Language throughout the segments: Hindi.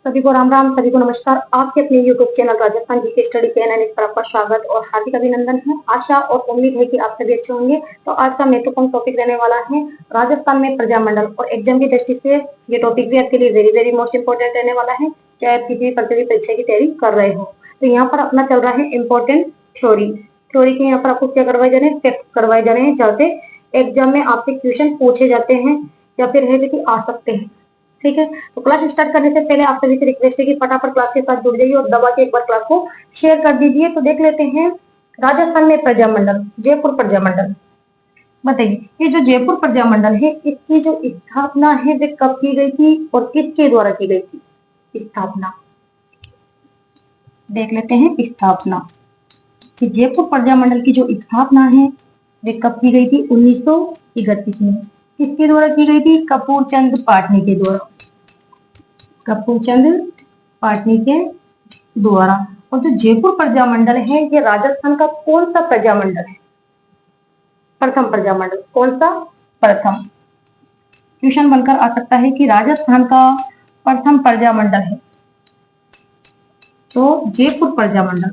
सभी को राम राम, सभी को नमस्कार। आपके अपने YouTube चैनल राजस्थान जी के स्टडी पे एनालिसिस पर आपका स्वागत और हार्दिक अभिनंदन है। आशा और उम्मीद है कि आप सभी अच्छे होंगे। तो आज का महत्वपूर्ण टॉपिक रहने वाला है राजस्थान में प्रजामंडल, और एग्जाम की दृष्टि से ये टॉपिक भी आपके लिए वेरी वेरी मोस्ट इंपोर्टेंट रहने वाला है, चाहे आप किसी भी प्रतियोगी परीक्षा की तैयारी कर रहे हो। तो यहाँ पर अपना चल रहा है इम्पोर्टेंट थ्योरी के यहाँ पर आपको क्या करवाए जा रहे हैं, फैक्ट करवाए जा रहे हैं, जहाँ से एग्जाम में आपसे क्वेश्चन पूछे जाते हैं या फिर है जो कि आ सकते हैं। ठीक है, तो क्लास स्टार्ट करने से पहले आप सभी से रिक्वेस्ट है कि फटाफट क्लास के साथ जुड़ जाइए और दबा के एक बार क्लास को शेयर कर दीजिए। तो देख लेते हैं राजस्थान में प्रजामंडल, जयपुर प्रजामंडल। बताइए, ये जो जयपुर प्रजामंडल है, इसकी जो स्थापना है वे कब की गई थी और किसके द्वारा की गई थी? स्थापना देख लेते हैं। स्थापना, जयपुर प्रजामंडल की जो स्थापना है वे कब की गई थी? 1931 में। किसके द्वारा की गई थी? कपूर चंद पाटनी के द्वारा। कपूर चंद पाटनी के द्वारा। और जो जयपुर प्रजामंडल है, ये राजस्थान का कौन सा प्रजामंडल है? प्रथम प्रजामंडल। कौन सा? प्रथम। क्वेश्चन बनकर आ सकता है कि राजस्थान का प्रथम प्रजामंडल है तो जयपुर प्रजामंडल,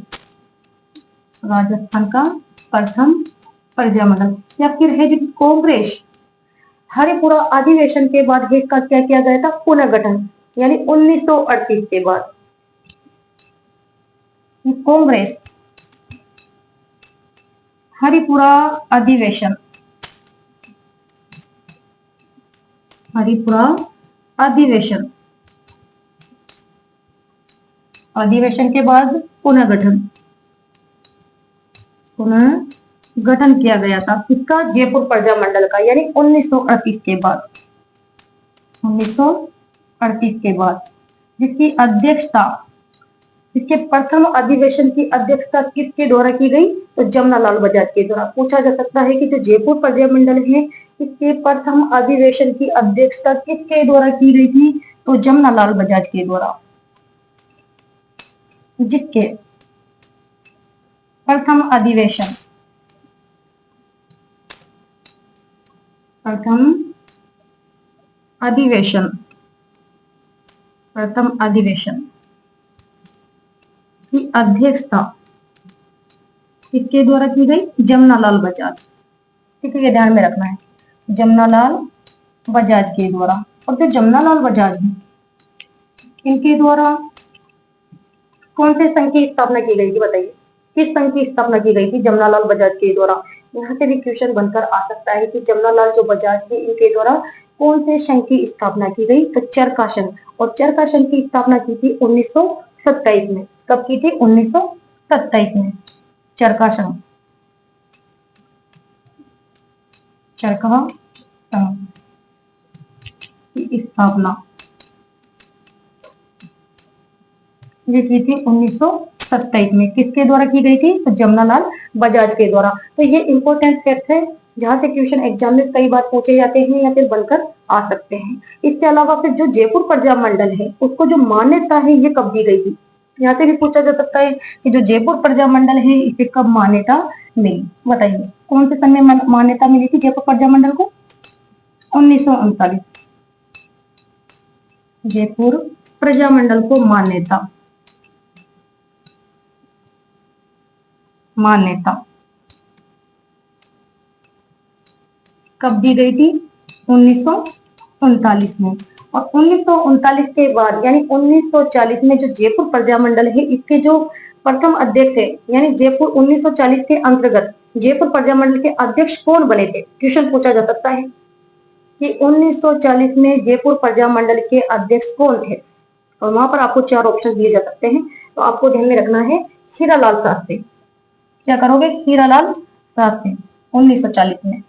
राजस्थान का प्रथम प्रजामंडल। या फिर है जो कांग्रेस हरिपुरा अधिवेशन के बाद इसका क्या किया गया था? पुनर्गठन, यानी 1938 के बाद कांग्रेस हरिपुरा अधिवेशन, हरिपुरा अधिवेशन के बाद पुनर्गठन किया गया था किसका? जयपुर प्रजामंडल का, यानी 1938 के बाद। 1938 के बाद जिसकी अध्यक्षता, इसके प्रथम अधिवेशन की अध्यक्षता किसके द्वारा की गई? तो जमनालाल बजाज के द्वारा। पूछा जा सकता है कि जो जयपुर प्रजामंडल है, इसके प्रथम अधिवेशन की अध्यक्षता किसके द्वारा की गई थी? तो जमनालाल बजाज के द्वारा। जिसके प्रथम अधिवेशन की अध्यक्षता किसके द्वारा की गई? जमनालाल बजाज। ठीक है, ये ध्यान में रखना है, जमनालाल बजाज के द्वारा। और जो जमनालाल बजाज है, इनके द्वारा कौन से संघ की स्थापना की गई थी? बताइए, किस संघ की स्थापना की गई थी जमनालाल बजाज के द्वारा? यहाँ से भी क्वेश्चन बनकर आ सकता है कि जमनालाल जो बजाज है, इनके द्वारा कौन से संघ की स्थापना की गई? तो चरखा संघ। और चरखा संघ की स्थापना की थी 1927 में। कब की थी? 1927 में। चरखा संघ, चरखा संघ की स्थापना ये की थी 1927 में। किसके द्वारा की गई थी? तो जमनालाल बजाज के द्वारा। तो ये इंपॉर्टेंट फैक्ट है, जहां से क्वेश्चन एग्जाम में कई बार पूछे जाते हैं या फिर बनकर आ सकते हैं। इसके अलावा फिर जो जयपुर प्रजामंडल है, उसको जो मान्यता है, ये कब दी गई थी? यहाँ से भी पूछा जा सकता है कि जो जयपुर प्रजामंडल है, इसे कब मान्यता मिली? बताइए, कौन से सन में मान्यता मिली थी जयपुर प्रजामंडल को? 1939। जयपुर प्रजामंडल को मान्यता कब दी गई थी? 1939 में। और 1939 के बाद यानी 1940 में जो जयपुर प्रजामंडल है, इसके जो प्रथम अध्यक्ष है, यानी जयपुर 1940 के अंतर्गत जयपुर प्रजामंडल के अध्यक्ष कौन बने थे? क्वेश्चन पूछा जा सकता है कि 1940 में जयपुर प्रजामंडल के अध्यक्ष कौन थे? और वहां पर आपको 4 ऑप्शन दिए जा सकते हैं, तो आपको ध्यान में रखना है हीरालाल शास्त्री। क्या करोगे? हीरालाल शास्त्री 1940 में।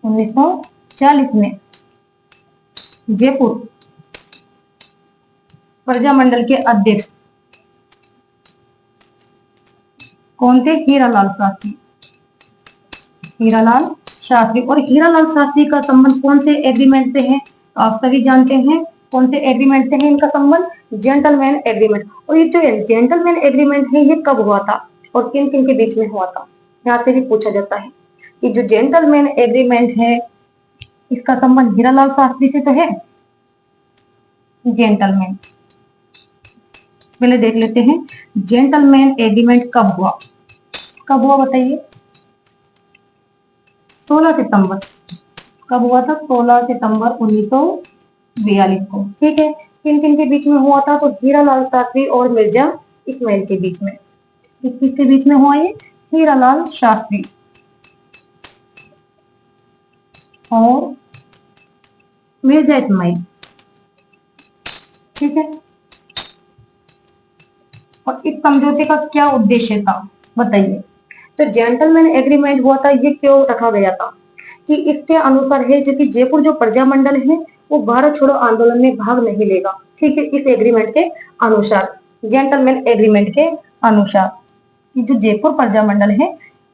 1940 में जयपुर प्रजामंडल के अध्यक्ष कौन थे? हीरालाल शास्त्री। हीरालाल शास्त्री। और हीरालाल शास्त्री का संबंध कौन से एग्रीमेंट से है? आप सभी जानते हैं कौन से एग्रीमेंट से है इनका संबंध? Gentleman agreement. और ये जो जेंटलमैन एग्रीमेंट है, ये कब हुआ था और किन किन के बीच में हुआ था? यहाँ से भी पूछा जाता है कि जो जेंटलमैन एग्रीमेंट है, इसका संबंध हीरालाल शास्त्री से तो है, जेंटलमैन। पहले देख लेते हैं जेंटलमैन एग्रीमेंट कब हुआ। कब हुआ बताइए? 16 सितंबर। कब हुआ था? 16 सितंबर 1942 को। ठीक है। किन किन के बीच में हुआ था? तो हीरालाल शास्त्री और मिर्जा इस्माइल के बीच में। किसके बीच में हुआ ये? हीरालाल शास्त्री और मिर्जा इस्माइल। ठीक है। और इस समझौते का क्या उद्देश्य था बताइए? तो जेंटलमैन एग्रीमेंट हुआ था, ये क्यों रखा गया था कि इसके अनुसार है जो कि जयपुर जो प्रजामंडल है वो भारत छोड़ो आंदोलन में भाग नहीं लेगा। ठीक है। इस एग्रीमेंट के अनुसार, जेंटलमैन एग्रीमेंट के अनुसार कि जो जयपुर प्रजामंडल है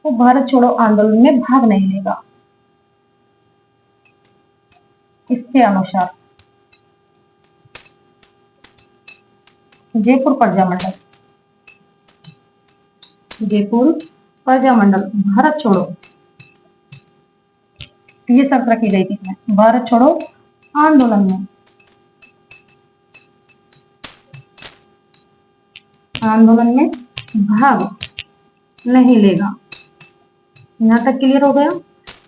वो भारत छोड़ो आंदोलन में भाग नहीं लेगा। इसके अनुसार जयपुर प्रजामंडल, जयपुर प्रजामंडल भारत छोड़ो, ये शर्त रखी गई थी भारत छोड़ो आंदोलन में, आंदोलन में भाग नहीं लेगा। यहां तक क्लियर हो गया?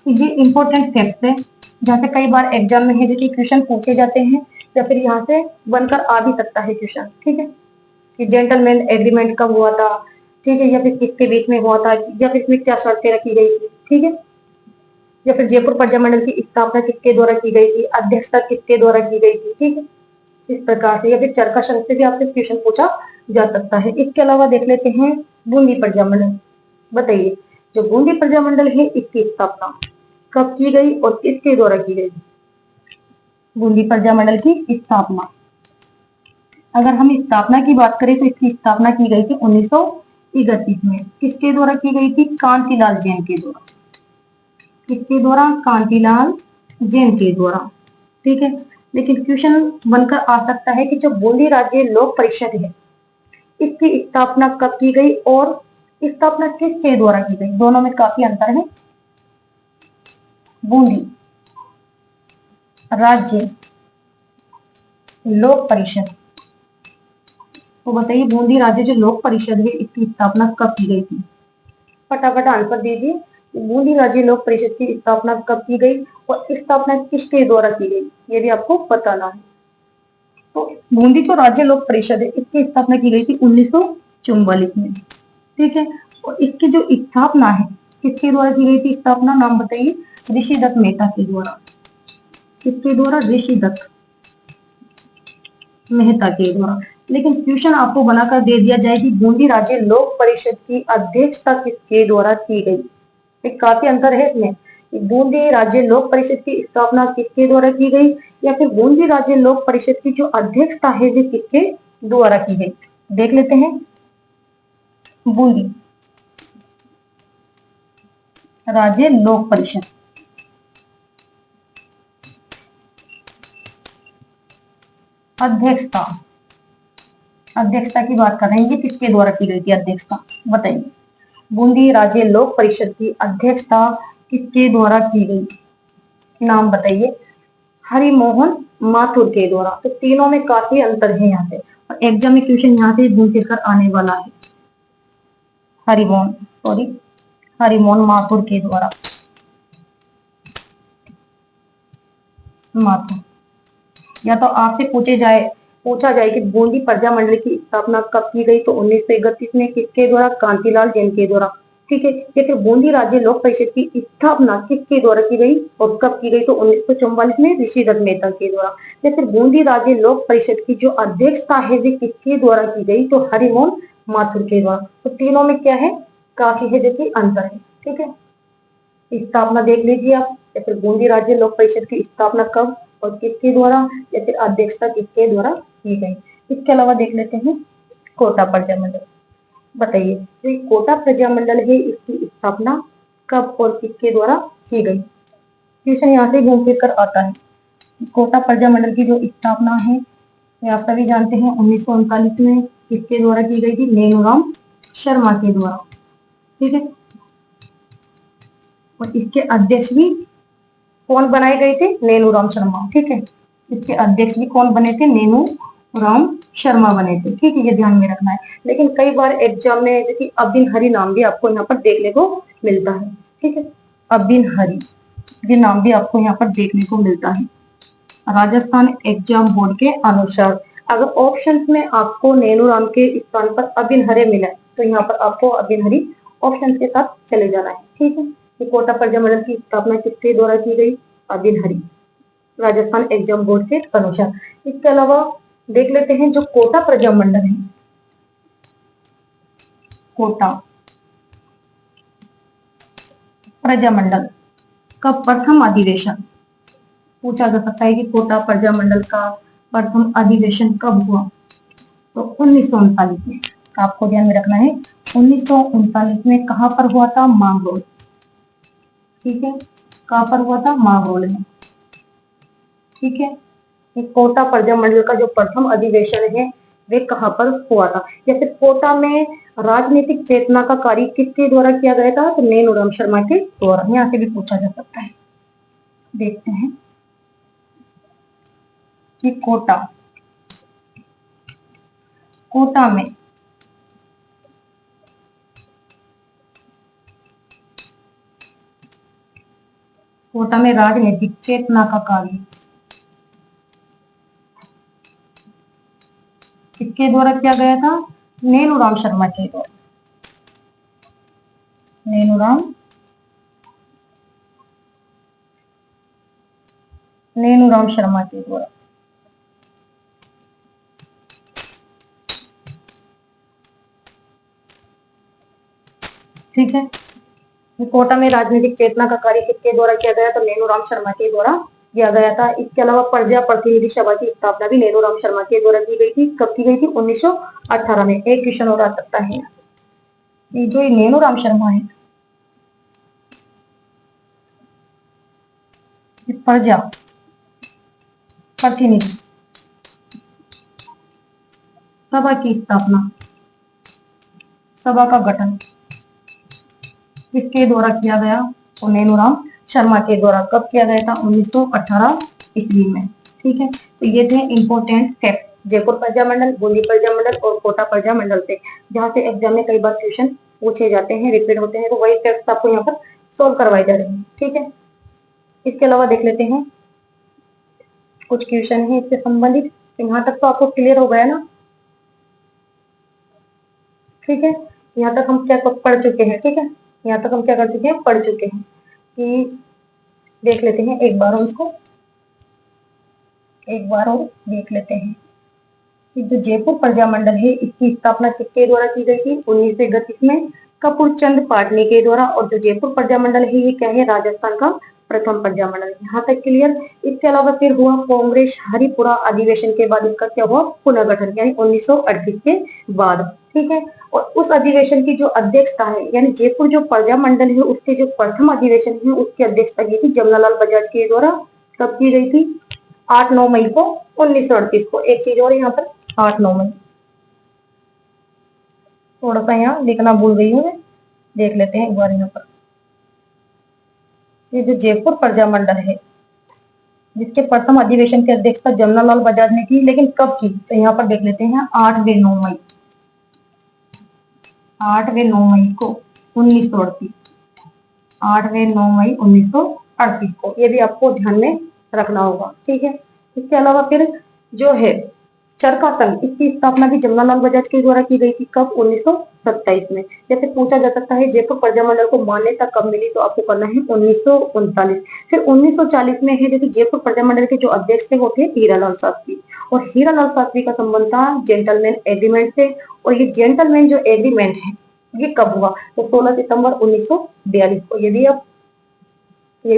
ये इंपॉर्टेंट फैक्ट है जहाँ से कई बार एग्जाम में है जो कि क्वेश्चन पूछे जाते हैं या फिर यहाँ से बनकर आ भी सकता है क्वेश्चन। ठीक है। कि जेंटलमैन एग्रीमेंट कब हुआ था, ठीक है, या फिर किसके बीच में हुआ था, या फिर इसमें क्या शर्तें रखी गई थी। ठीक है। या फिर जयपुर प्रजामंडल की स्थापना किसके द्वारा की गई थी, अध्यक्षता किसके द्वारा की गई थी। ठीक है। इस प्रकार से या फिर चरखा शंख से भी आपसे क्वेश्चन पूछा जा सकता है। इसके अलावा देख लेते हैं बूंदी प्रजामंडल। बताइए जो बूंदी प्रजामंडल है इसकी स्थापना कब की गई और किसके द्वारा की गई? बूंदी प्रजामंडल की स्थापना, अगर हम स्थापना की बात करें तो इसकी स्थापना की गई थी 1931 में। किसके द्वारा की गई थी? कांतिलाल जैन के द्वारा। किसके द्वारा? कांतिलाल जैन के द्वारा। ठीक है। लेकिन क्वेश्चन बनकर आ सकता है कि जो बूंदी राज्य लोक परिषद है इसकी स्थापना कब की गई और स्थापना किसके द्वारा की गई? दोनों में काफी अंतर है। बूंदी राज्य लोक परिषद, तो बताइए बूंदी राज्य जो लोक परिषद है इसकी स्थापना कब की गई थी? फटाफट आंसर दीजिए। बूंदी राज्य लोक परिषद की स्थापना कब की गई और स्थापना किसके द्वारा की गई, ये भी आपको बताना है। तो बूंदी जो राज्य लोक परिषद है इसकी स्थापना की गई थी 1944 में। ठीक है। और इसकी जो स्थापना है किसके द्वारा की गई थी? स्थापना नाम बताइए? ऋषिदत्त मेहता के द्वारा। किसके द्वारा? ऋषिदत्त मेहता के द्वारा। लेकिन क्वेश्चन आपको बनाकर दे दिया जाए कि बूंदी राज्य लोक परिषद की अध्यक्षता किसके द्वारा की गई। एक काफी अंतर है इसमें। बूंदी राज्य लोक परिषद की स्थापना किसके द्वारा की गई या फिर बूंदी राज्य लोक परिषद की जो अध्यक्षता है वे किसके द्वारा की गई। देख लेते हैं। बूंदी राज्य लोक परिषद, अध्यक्षता, अध्यक्षता की बात कर रहे हैं, ये किसके द्वारा की गई थी अध्यक्षता? बताइए बूंदी राज्य लोक परिषद की अध्यक्षता किसके द्वारा की गई? नाम बताइए? हरिमोहन माथुर के द्वारा। तो तीनों में काफी अंतर है यहाँ से और एग्जाम में क्वेश्चन यहाँ से घूम फिर कर आने वाला है। हरिमोहन माथुर के द्वारा। माथुर, या तो आपसे पूछा जाए कि बूंदी प्रजामंडल की स्थापना कब की गई तो 1931 में। किसके द्वारा? कांतिलाल जैन के द्वारा। ठीक है। या फिर बूंदी राज्य लोक परिषद की स्थापना किसके द्वारा की गई और कब की गई तो 1944 में ऋषिदत्त मेहता के द्वारा। या फिर बूंदी राज्य लोक परिषद की जो अध्यक्षता है वे किसके द्वारा की गई तो हरिमोहन माथुर के द्वारा। तो तीनों में क्या है? काफी है देखिए अंतर है। ठीक है। स्थापना देख लीजिए आप। या फिर बूंदी राज्य लोक परिषद की स्थापना कब और किसके द्वारा या फिर अध्यक्षता किसके द्वारा की गई। इसके अलावा देख लेते हैं कोटा प्रजामंडल। बताइए जो कोटा प्रजामंडल है इसकी स्थापना कब और किसके द्वारा की गई। क्वेश्चन यहाँ से घूम फिर कर आता है। कोटा प्रजामंडल की जो स्थापना है ये आप सभी जानते हैं 1939 में किसके द्वारा की गई थी? नैनूराम शर्मा के द्वारा। ठीक है। और इसके अध्यक्ष भी कौन बनाए गए थे? नैनूराम शर्मा। ठीक है। इसके अध्यक्ष भी कौन बने थे? नेनू राम शर्मा बने थे। ठीक है, ये ध्यान में रखना है। लेकिन कई बार एग्जाम में जो कि अबिन हरी नाम भी आपको यहाँ पर देखने को मिलता है। ठीक है, अबिन हरी ये नाम भी आपको यहाँ पर देखने को मिलता है। राजस्थान एग्जाम बोर्ड के अनुसार अगर ऑप्शंस में आपको नेनू राम के स्थान पर अबिन हरे मिला तो यहाँ पर आपको अबिन हरी ऑप्शन के साथ चले जाना है। ठीक है, ये कोटा प्रजा मंडल की स्थापना किसके द्वारा की गई? अबिन हरी, राजस्थान एग्जाम बोर्ड के अनुसार। इसके अलावा देख लेते हैं जो कोटा प्रजा मंडल है, कोटा प्रजा मंडल का प्रथम अधिवेशन पूछा जा सकता है कि कोटा प्रजा मंडल का प्रथम अधिवेशन कब हुआ? तो 1939 में। आपको ध्यान में रखना है 1939 में कहां पर हुआ था? मांगरोल। ठीक है, कहां पर हुआ था? मांगरोल में। ठीक है, कोटा प्रजा मंडल का जो प्रथम अधिवेशन है वे कहां पर हुआ था? या फिर कोटा में राजनीतिक चेतना का कार्य किसके द्वारा किया गया था? तो नैनूराम शर्मा के द्वारा। यहाँ से भी पूछा जा सकता है। देखते हैं कि कोटा में राजनीतिक चेतना का कार्य किसके द्वारा किया गया था? नैनूराम शर्मा के द्वारा। नैनूराम शर्मा के द्वारा। ठीक है, कोटा में राजनीतिक चेतना का कार्य किसके द्वारा किया गया? तो नैनूराम शर्मा के द्वारा किया गया था। इसके अलावा प्रजा प्रतिनिधि सभा की स्थापना भी नैनूराम शर्मा के द्वारा की गई थी। कब की गई थी? 1918 में। एक क्वेश्चन और आ सकता है, जो नैनूराम शर्मा है प्रजा प्रतिनिधि सभा की स्थापना, सभा का गठन किसके द्वारा किया गया? तो नैनूराम शर्मा के द्वारा। कब किया गया था? 1918 ईस्वी में। ठीक है, तो ये थे इंपोर्टेंट फैक्ट जयपुर प्रजा मंडल, बूंदी प्रजा मंडल और कोटा प्रजा मंडल से, जहाँ से एग्जाम में कई बार क्वेश्चन पूछे जाते हैं, रिपीट होते हैं, तो वही फैक्ट आपको यहाँ पर सोल्व करवाए जा रहे हैं। ठीक है, इसके अलावा देख लेते हैं कुछ क्वेश्चन है इससे संबंधित। यहाँ तक तो आपको क्लियर हो गया ना? ठीक है, यहाँ तक हम क्या पढ़ चुके हैं? ठीक है, यहाँ तक हम क्या कर चुके हैं? पढ़ चुके हैं। कि देख लेते हैं एक बार और इसको, एक बार और देख लेते हैं कि जो जयपुर प्रजा मंडल है इसकी स्थापना किसके द्वारा की गई थी? 1931 में कपूर चंद पाटनी के द्वारा। और जो जयपुर प्रजा मंडल है ये क्या है? राजस्थान का प्रथम प्रजा मंडल। यहाँ तक क्लियर। इसके अलावा फिर हुआ कांग्रेस हरिपुरा अधिवेशन के बाद इसका क्या हुआ? पुनर्गठन, यानी 1938 के बाद। ठीक है, और उस अधिवेशन की जो अध्यक्षता है, यानी जयपुर जो प्रजा मंडल है उसके जो प्रथम अधिवेशन है उसकी अध्यक्षता की थी जमनालाल बजाज के द्वारा। कब की गई थी? 8-9 मई को 1938 को। एक चीज और यहाँ पर, 8-9 मई, थोड़ा सा यहाँ लिखना भूल गई हूँ मैं, देख लेते हैं एक बार यहाँ पर। ये जो जयपुर प्रजा मंडल है जिसके प्रथम अधिवेशन की अध्यक्षता जमनालाल बजाज ने की, लेकिन कब की? तो यहाँ पर देख लेते हैं 8-9 मई, 8-9 मई को 1938, 8-9 मई 1938 को। ये भी आपको ध्यान में रखना होगा। ठीक है, इसके अलावा फिर जो है चरखा संघ, इसकी स्थापना भी जमनालाल बजाज के द्वारा की गई थी। कब? 1927 में। जैसे पूछा जा सकता है जयपुर प्रजा मंडल को मान्यता कब मिली, तो आपको करना है 1939। फिर 1940 में है जो जयपुर प्रजा मंडल के जो अध्यक्ष थे वो थे हीरालाल शास्त्री। और हीरालाल शास्त्री का संबंध था जेंटलमैन एग्रीमेंट से। और ये जेंटलमैन जो एग्रीमेंट है ये कब हुआ? तो 16 सितंबर 1942 को। ये भी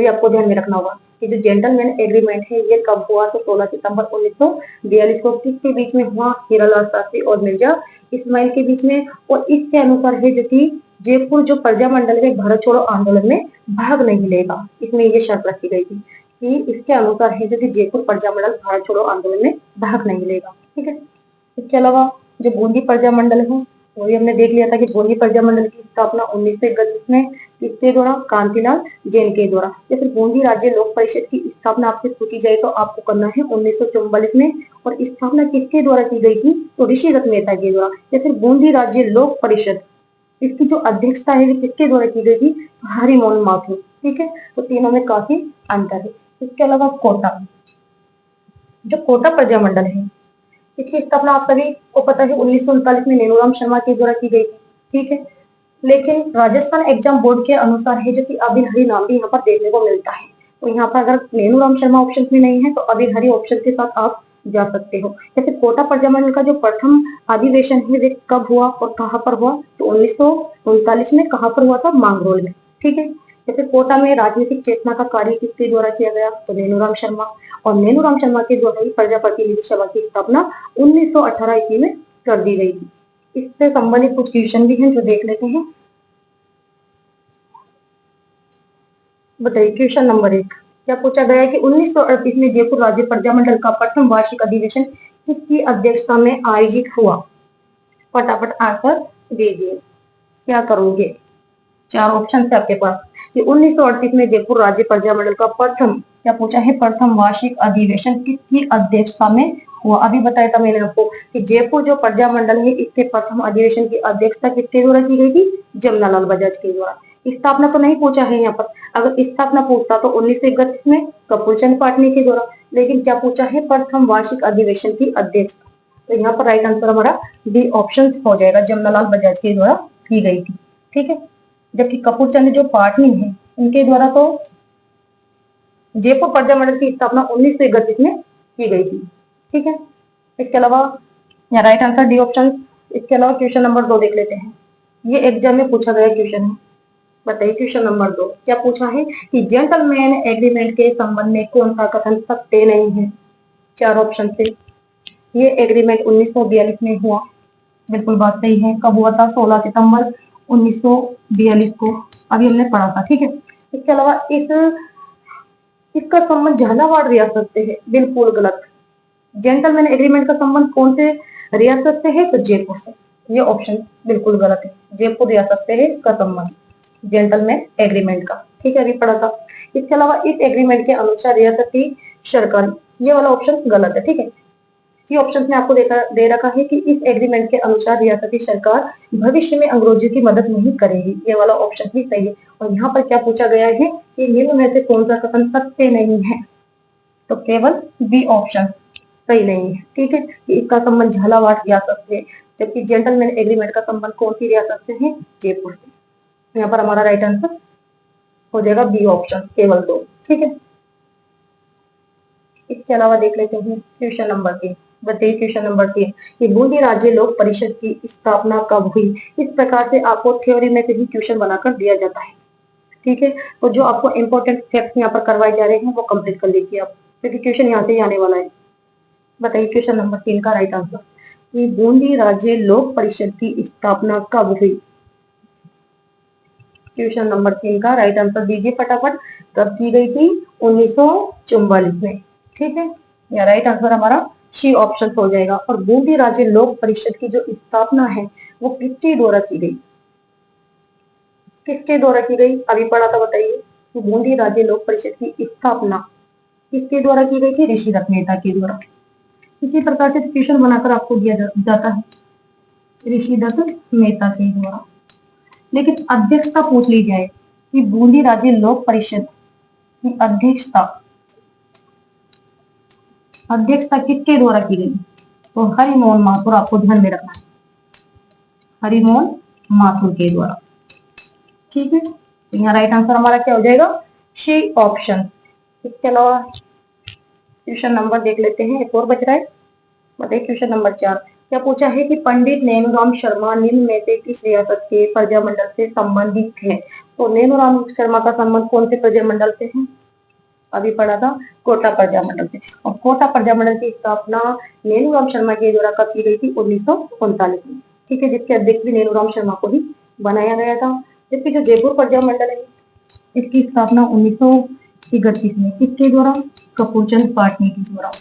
आपको ध्यान में रखना होगा कि जो जेंटलमैन एग्रीमेंट है ये कब हुआ? तो 16 सितंबर 1942 को। किसके बीच में हुआ? हीरालाल शास्त्री और मिर्जा इस्माइल के बीच में। और इसके अनुसार है जो कि जयपुर जो प्रजा मंडल है भारत छोड़ो आंदोलन में भाग नहीं लेगा। इसमें ये शर्त रखी गई थी कि इसके अनुसार है जो कि जयपुर प्रजा मंडल भारत छोड़ो आंदोलन में भाग नहीं लेगा। ठीक है, इसके अलावा जो बूंदी प्रजा मंडल है वही हमने देख लिया था कि बूंदी प्रजामंडल की स्थापना 1931 में किसके द्वारा, कांतिलाल जैन के द्वारा। या फिर बूंदी राज्य लोक परिषद की स्थापना आपसे पूछी जाए तो आपको करना है 1944 में, और स्थापना किसके द्वारा की गई थी, तो ऋषिदत्त मेहता के द्वारा। या फिर बूंदी राज्य लोक परिषद, इसकी जो अध्यक्षता है वो किसके द्वारा की गई थी, हरिमोहन माथुर। ठीक है, तो तीनों में काफी अंतर है। इसके अलावा कोटा, जो कोटा प्रजामंडल है, इसकी स्थापना आप सभी को पता है 1939 में नेनूराम शर्मा के द्वारा की गई थी। ठीक है, लेकिन राजस्थान एग्जाम बोर्ड के अनुसार है, जो कि अबिल हरि नाम भी यहाँ पर देखने को मिलता है। तो यहाँ पर अगर नेनूराम शर्मा ऑप्शन में नहीं है तो अबिल हरि ऑप्शन के साथ आप जा सकते हो। जैसे कोटा प्रजामंडल का जो प्रथम अधिवेशन है वे कब हुआ और कहाँ पर हुआ, तो 1939 में। कहाँ पर हुआ था, मांगरोल में। ठीक है, जैसे कोटा में राजनीतिक चेतना का कार्य किसके द्वारा किया गया, तो नेनूराम शर्मा। और नेनूराम शर्मा के द्वारा ही प्रजा प्रतिनिधि सभा की स्थापना 1918 ईस्वी में कर दी गई थी। इससे संबंधित कुछ क्वेश्चन भी हैं जो देख लेते हैं। बताइए क्वेश्चन नंबर 1, क्या पूछा गया है कि 1938 में जयपुर राज्य प्रजामंडल का प्रथम वार्षिक अधिवेशन किसकी अध्यक्षता में आयोजित हुआ। फटाफट आंसर दीजिए, क्या करोगे। चार ऑप्शन है आपके पास कि 1938 में जयपुर राज्य प्रजामंडल का प्रथम, क्या पूछा है, प्रथम वार्षिक अधिवेशन किसकी अध्यक्षता में हुआ। अभी बताया था मैंने आपको कि जयपुर जो प्रजामंडल है इसके प्रथम अधिवेशन की अध्यक्षता किसके द्वारा की गई थी, जमनालाल बजाज के द्वारा। स्थापना तो नहीं पूछा है यहाँ पर, अगर स्थापना पूछता तो 1931 में कपूरचंद पाटनी के द्वारा, लेकिन क्या पूछा है, प्रथम वार्षिक अधिवेशन की अध्यक्षता। तो यहाँ पर राइट आंसर हमारा डी ऑप्शन हो जाएगा, जमनालाल बजाज के द्वारा की गई थी। ठीक है, जबकि कपूरचंद जो पाटनी है उनके द्वारा तो जयपुर प्रजामंडल की स्थापना 1931 में की गई थी। ठीक है, इसके अलावा यहाँ राइट आंसर डी ऑप्शन। इसके अलावा क्वेश्चन नंबर 2 देख लेते हैं, ये एग्जाम में पूछा गया क्वेश्चन है। बताइए क्वेश्चन नंबर 2 क्या पूछा है कि जेंटलमैन एग्रीमेंट के संबंध में कौन सा कथन सत्य नहीं है। चार ऑप्शन से, ये एग्रीमेंट 1942 में हुआ, बिल्कुल बात सही है। कब हुआ था, 16 सितंबर 1942 को, अभी हमने पढ़ा था। ठीक है, इसके अलावा इसका संबंध झालावाड़ रियासत से है, बिल्कुल गलत। जेंटलमैन एग्रीमेंट का संबंध कौन से रियासत से है, तो जयपुर से। ये ऑप्शन बिल्कुल गलत है, जयपुर रियासत से है इसका संबंध जेंटलमैन एग्रीमेंट का। ठीक है, अभी पढ़ा था। इसके अलावा इस एग्रीमेंट के अनुसार रियासत की सरकार, ये वाला ऑप्शन गलत है। ठीक है, ये ऑप्शन में आपको दे रखा है कि इस एग्रीमेंट के अनुसार रियासती सरकार भविष्य में अंग्रेजों की मदद नहीं करेगी, ये वाला ऑप्शन ही सही है। और यहाँ पर क्या पूछा गया है कि निम्न में से कौन सा कथन सत्य नहीं है, तो केवल बी ऑप्शन सही नहीं है। ठीक है, कि इसका संबंध झालावाड़ रियासत से, जबकि जेंटलमैन एग्रीमेंट का संबंध कौन सी रियासत से है, जयपुर से। यहाँ पर हमारा राइट आंसर हो जाएगा बी ऑप्शन, केवल 2। ठीक है, इसके अलावा देख लेते हैं क्वेश्चन नंबर 3। बताइए क्वेश्चन नंबर 3 कि बूंदी राज्य लोक परिषद की स्थापना कब हुई। इस प्रकार से आपको थ्योरी में कहीं क्वेश्चन बनाकर दिया जाता है। ठीक है, तो जो आपको इंपॉर्टेंट फैक्ट्स यहाँ पर करवाए जा रहे हैं वो कंप्लीट कर लीजिए आप, क्योंकि क्वेश्चन यहाँ से ही आने वाला है। बताइए क्वेश्चन नंबर 3 का राइट आंसर कि बूंदी राज्य लोक परिषद की स्थापना कब हुई। क्वेश्चन नंबर 3 का राइट आंसर दीजिए फटाफट, कब की गई थी, 1944 में। ठीक है, या राइट आंसर हमारा सी ऑप्शन हो जाएगा। और बूंदी राज्य लोक परिषद की जो स्थापना है वो किसके द्वारा की गई, किसके द्वारा की गई, अभी पढ़ा था। बताइए कि बूंदी राज्य लोक परिषद की स्थापना किसके द्वारा की गई थी, ऋषिदत्त मेहता के द्वारा। इसी प्रकार से क्वेश्चन बनाकर आपको दिया जाता है, ऋषिदत्त मेहता के द्वारा। लेकिन अध्यक्षता पूछ ली जाए कि बूंदी राज्य लोक परिषद की अध्यक्षता किसके द्वारा की गई, तो हरिमोहन माथुर, आपको ध्यान में रखना है, हरिमोहन माथुर के द्वारा। ठीक है, तो यहाँ राइट आंसर हमारा क्या हो जाएगा, सी ऑप्शन। इसके अलावा क्वेश्चन नंबर देख लेते हैं, एक और बच रहा है। बताइए क्वेश्चन नंबर 4 क्या पूछा है कि पंडित नैनूराम शर्मा निम्न में से किस रियासत के प्रजामंडल से संबंधित है। तो नैनूराम शर्मा का संबंध कौन से प्रजामंडल से है, अभी पढ़ा था, कोटा प्रजामंडल से। और कोटा प्रजामंडल की स्थापना नैनूराम शर्मा के द्वारा कब की गई थी, 1939 में। ठीक है, जिसके अध्यक्ष भी नैनूराम शर्मा को ही बनाया गया था। जबकि जो जयपुर प्रजामंडल है इसकी स्थापना 1931 में किसके द्वारा, कपूरचंद पाटनी के द्वारा।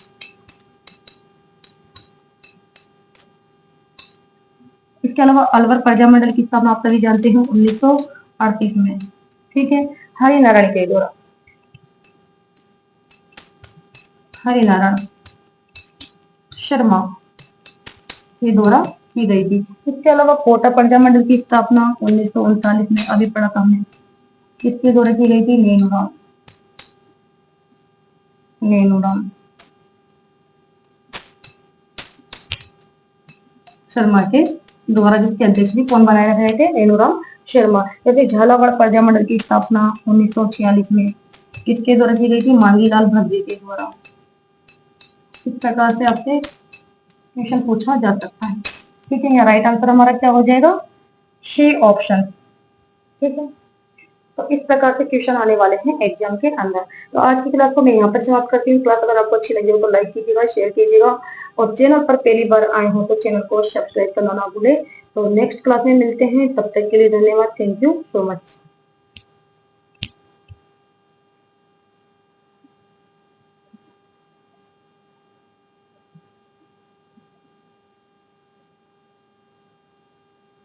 इसके अलावा अलवर प्रजामंडल की स्थापना आप सभी जानते हैं 1938 में। ठीक है। हरिनारायण के द्वारा, हरिनारायण शर्मा के द्वारा की गई थी। इसके अलावा कोटा प्रजामंडल की स्थापना 1939 में, अभी पढ़ा था हमने, किसके द्वारा की गई थी? नेनूराम, नेनूराम शर्मा के द्वारा, जिसके अध्यक्ष भी कौन बनाए गए थे? नेनूराम शर्मा। जैसे झालावाड़ प्रजामंडल की स्थापना 1946 में किसके द्वारा की गई थी? मांगीलाल भगवी के द्वारा। इस प्रकार से आपसे क्वेश्चन पूछा जा सकता है। ठीक है, यहाँ राइट आंसर हमारा क्या हो जाएगा? C option. ठीक है, तो इस प्रकार से क्वेश्चन आने वाले हैं एग्जाम के अंदर। तो आज की क्लास को मैं यहाँ पर समाप्त करती हूँ। क्लास अगर आपको अच्छी लगी हो तो लाइक कीजिएगा, शेयर कीजिएगा, और चैनल पर पहली बार आए हो तो चैनल को सब्सक्राइब करना ना भूले। तो नेक्स्ट क्लास में मिलते हैं, तब तक के लिए धन्यवाद। Thank you so much.